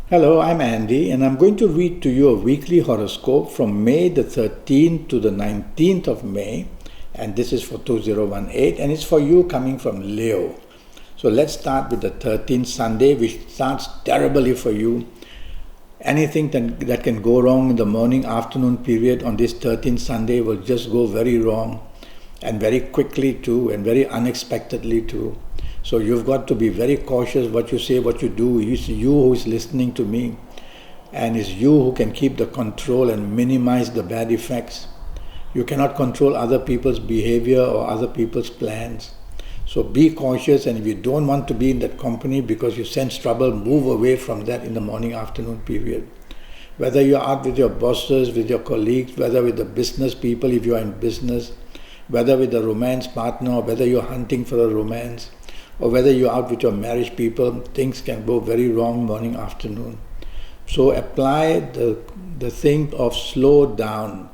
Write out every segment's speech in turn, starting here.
Hello, I'm Andy, and I'm going to read to you a weekly horoscope from May the 13th to the 19th of May, and this is for 2018, and it's for you coming from Leo. So let's start with the 13th Sunday, which starts terribly for you. Anything that can go wrong in the morning afternoon period on this 13th Sunday will just go very wrong, and very quickly too, and very unexpectedly too. So you've got to be very cautious what you say, what you do. It's you who is listening to me, and it's you who can keep the control and minimize the bad effects. You cannot control other people's behavior or other people's plans. So be cautious, and if you don't want to be in that company because you sense trouble, move away from that in the morning afternoon period. Whether you're out with your bosses, with your colleagues, whether with the business people if you are in business, whether with a romance partner, or whether you're hunting for a romance, or whether you're out with your marriage people, things can go very wrong morning, afternoon. So apply the thing of slow down.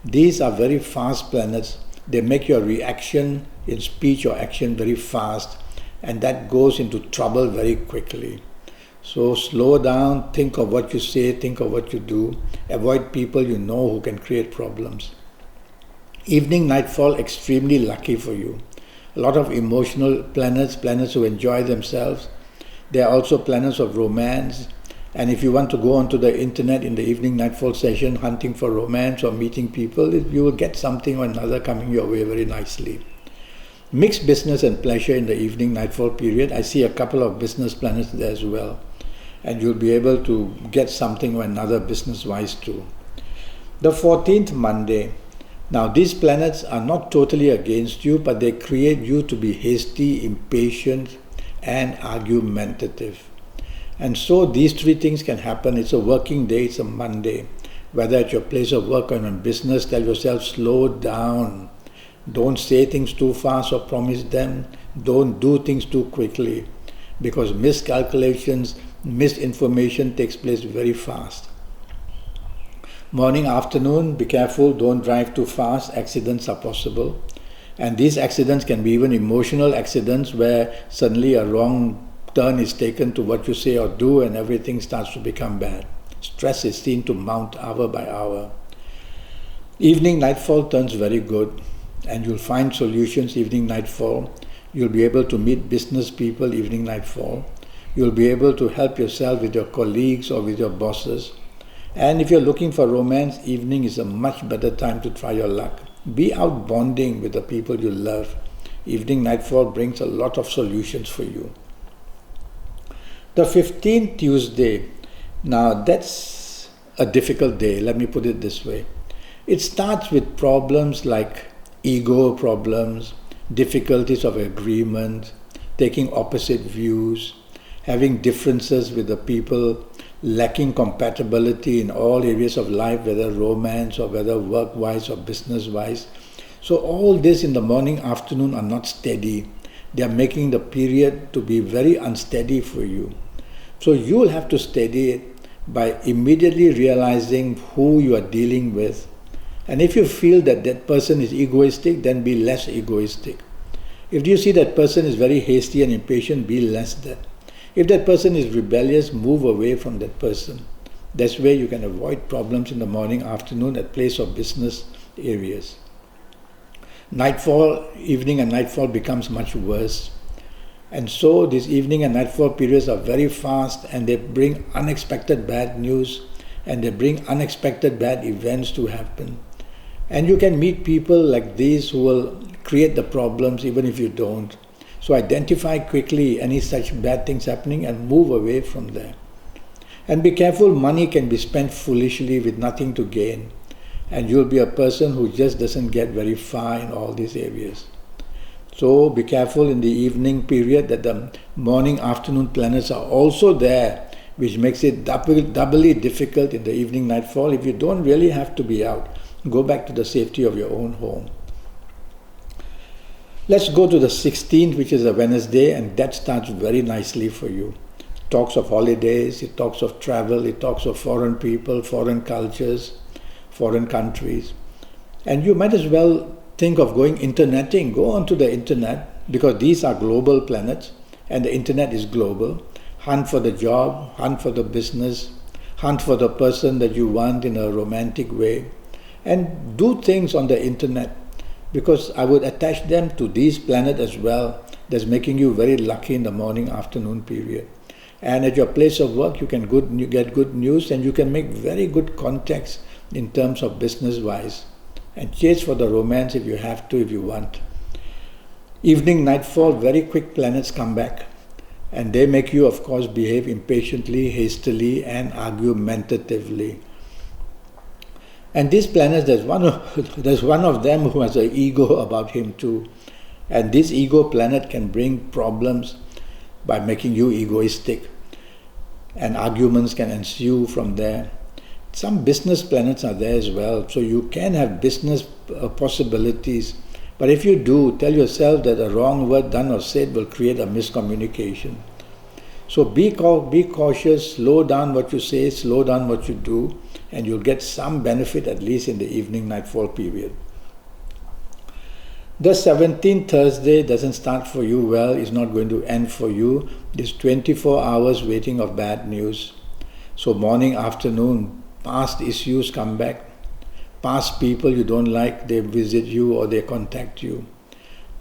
These are very fast planets. They make your reaction in speech or action very fast, and that goes into trouble very quickly. So slow down, think of what you say, think of what you do. Avoid people you know who can create problems. Evening nightfall, extremely lucky for you. A lot of emotional planets who enjoy themselves. There are also planets of romance. And if you want to go onto the internet in the evening nightfall session, hunting for romance or meeting people, you will get something or another coming your way very nicely. Mixed business and pleasure in the evening nightfall period. I see a couple of business planets there as well. And you'll be able to get something or another business-wise too. The 14th Monday. Now, these planets are not totally against you, but they create you to be hasty, impatient, and argumentative. And so these three things can happen. It's a working day, it's a Monday. Whether at your place of work or in business, tell yourself, slow down. Don't say things too fast or promise them. Don't do things too quickly, because miscalculations, misinformation takes place very fast. Morning, afternoon, be careful, don't drive too fast, accidents are possible. And these accidents can be even emotional accidents where suddenly a wrong turn is taken to what you say or do and everything starts to become bad. Stress is seen to mount hour by hour. Evening nightfall turns very good, and you'll find solutions evening nightfall. You'll be able to meet business people evening nightfall. You'll be able to help yourself with your colleagues or with your bosses. And if you're looking for romance, evening is a much better time to try your luck. Be out bonding with the people you love. Evening nightfall brings a lot of solutions for you. The 15th Tuesday. Now that's a difficult day, let me put it this way. It starts with problems like ego problems, difficulties of agreement, taking opposite views, having differences with the people, lacking compatibility in all areas of life, whether romance or whether work-wise or business-wise. So all this in the morning, afternoon are not steady. They are making the period to be very unsteady for you. So you will have to steady it by immediately realizing who you are dealing with. And if you feel that that person is egoistic, then be less egoistic. If you see that person is very hasty and impatient, be less that. If that person is rebellious, move away from that person. That's where you can avoid problems in the morning, afternoon at place of business areas. Nightfall, evening and nightfall becomes much worse. And so these evening and nightfall periods are very fast, and they bring unexpected bad news, and they bring unexpected bad events to happen. And you can meet people like these who will create the problems even if you don't. So identify quickly any such bad things happening and move away from there. And be careful, money can be spent foolishly with nothing to gain. And you'll be a person who just doesn't get very far in all these areas. So be careful in the evening period that the morning, afternoon planets are also there, which makes it doubly difficult in the evening nightfall. If you don't really have to be out, go back to the safety of your own home. Let's go to the 16th, which is a Wednesday, and that starts very nicely for you. It talks of holidays, it talks of travel, it talks of foreign people, foreign cultures, foreign countries. And you might as well think of going interneting. Go onto the internet, because these are global planets and the internet is global. hunt for the job, hunt for the business, hunt for the person that you want in a romantic way, and do things on the internet, because I would attach them to these planets as well. That's making you very lucky in the morning afternoon period. And at your place of work, you can get good news, and you can make very good contacts in terms of business wise, and chase for the romance if you have to, if you want. Evening, nightfall, very quick planets come back, and they make you, of course, behave impatiently, hastily, and argumentatively. And these planets, there's one of them who has an ego about him too. And this ego planet can bring problems by making you egoistic. And arguments can ensue from there. Some business planets are there as well, so you can have business possibilities. But if you do, tell yourself that a wrong word done or said will create a miscommunication. So be cautious, slow down what you say, slow down what you do, and you'll get some benefit at least in the evening nightfall period. The 17th Thursday doesn't start for you well, is not going to end for you. There's 24 hours waiting of bad news. So morning, afternoon, past issues come back. Past people you don't like, they visit you or they contact you.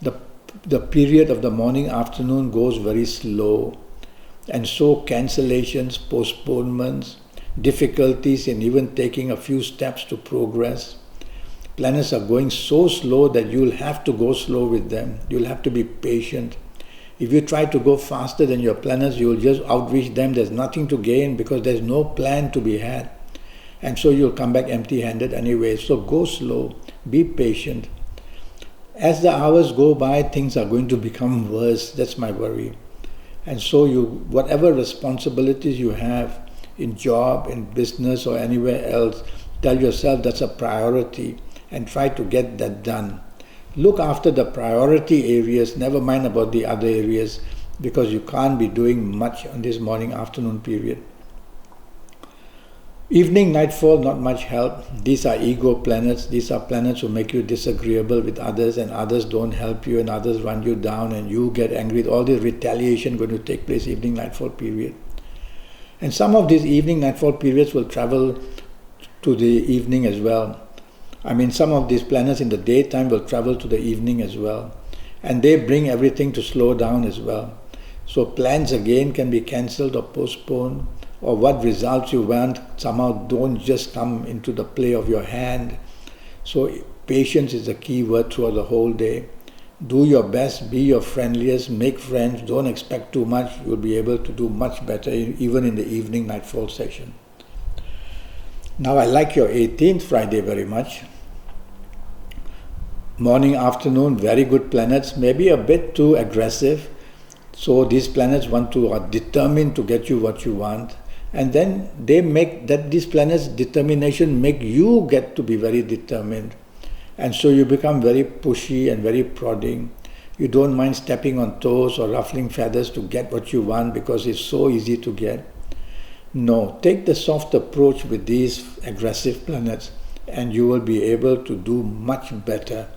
The period of the morning, afternoon goes very slow. And so cancellations, postponements, difficulties in even taking a few steps to progress. Planets are going so slow that you'll have to go slow with them. You'll have to be patient. If you try to go faster than your planets, you'll just outreach them. There's nothing to gain because there's no plan to be had. And so you'll come back empty-handed anyway. So go slow, be patient. As the hours go by, things are going to become worse. That's my worry. And so whatever responsibilities you have in job, in business or anywhere else, tell yourself that's a priority and try to get that done. Look after the priority areas, never mind about the other areas, because you can't be doing much on this morning afternoon period. Evening nightfall, not much help. These are ego planets. These are planets who make you disagreeable with others, and others don't help you, and others run you down, and you get angry. All this retaliation going to take place evening nightfall period. And some of these evening nightfall periods will travel to the evening as well. I mean, some of these planets in the daytime will travel to the evening as well. And they bring everything to slow down as well. So plans again can be cancelled or postponed, or what results you want somehow don't just come into the play of your hand. So patience is the key word throughout the whole day. Do your best, be your friendliest, make friends, don't expect too much. You'll be able to do much better even in the evening nightfall session. Now I like your 18th Friday very much. Morning, afternoon, very good planets, maybe a bit too aggressive. So these planets are determined to get you what you want. And then they make that these planets' determination make you get to be very determined. And so you become very pushy and very prodding. You don't mind stepping on toes or ruffling feathers to get what you want because it's so easy to get. No, take the soft approach with these aggressive planets and you will be able to do much better.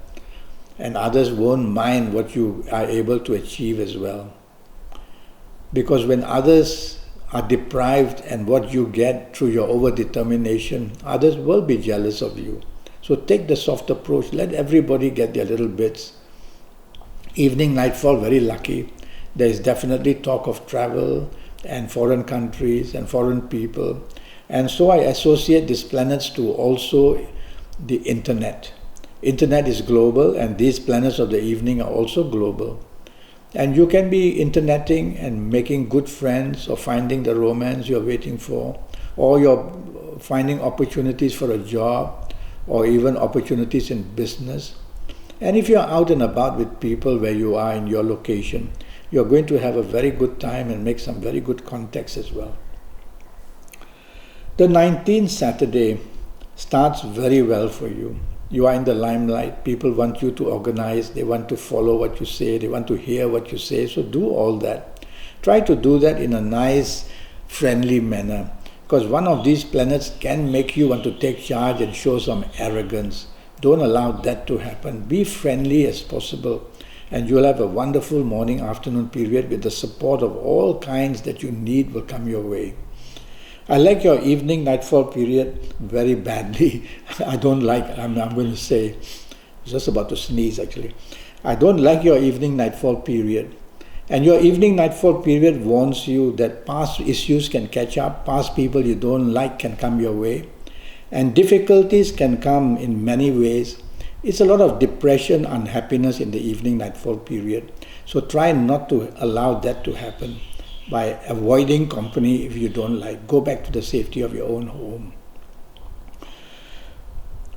And others won't mind what you are able to achieve as well. Because when others are deprived and what you get through your overdetermination, others will be jealous of you. So take the soft approach, let everybody get their little bits. Evening, nightfall, very lucky. There is definitely talk of travel and foreign countries and foreign people. And so I associate these planets to also the internet. Internet is global and these planets of the evening are also global. And you can be interneting and making good friends or finding the romance you're waiting for, or you're finding opportunities for a job or even opportunities in business. And if you're out and about with people where you are in your location, you're going to have a very good time and make some very good contacts as well. The 19th Saturday starts very well for you. You are in the limelight. People want you to organize. They want to follow what you say. They want to hear what you say. So do all that. Try to do that in a nice, friendly manner. Because one of these planets can make you want to take charge and show some arrogance. Don't allow that to happen. Be friendly as possible. And you'll have a wonderful morning, afternoon period with the support of all kinds that you need will come your way. I like your evening nightfall period very badly. I'm going to say, just about to sneeze actually. I don't like your evening nightfall period. And your evening nightfall period warns you that past issues can catch up, past people you don't like can come your way, and difficulties can come in many ways. It's a lot of depression, unhappiness in the evening nightfall period. So try not to allow that to happen by avoiding company if you don't like. Go back to the safety of your own home.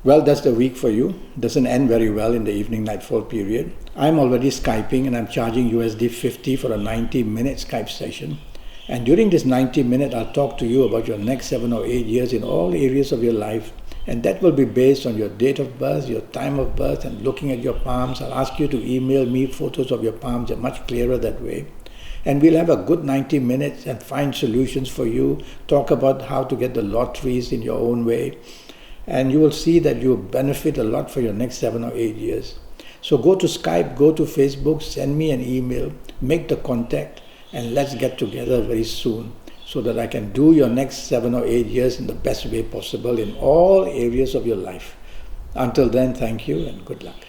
Well, that's the week for you. Doesn't end very well in the evening nightfall period. I'm already Skyping and I'm charging USD 50 for a 90-minute Skype session. And during this 90-minute, I'll talk to you about your next 7 or 8 years in all areas of your life. And that will be based on your date of birth, your time of birth, and looking at your palms. I'll ask you to email me photos of your palms. They're much clearer that way. And we'll have a good 90 minutes and find solutions for you. Talk about how to get the lotteries in your own way. And you will see that you benefit a lot for your next 7 or 8 years. So go to Skype, go to Facebook, send me an email, make the contact, and let's get together very soon so that I can do your next 7 or 8 years in the best way possible in all areas of your life. Until then, thank you and good luck.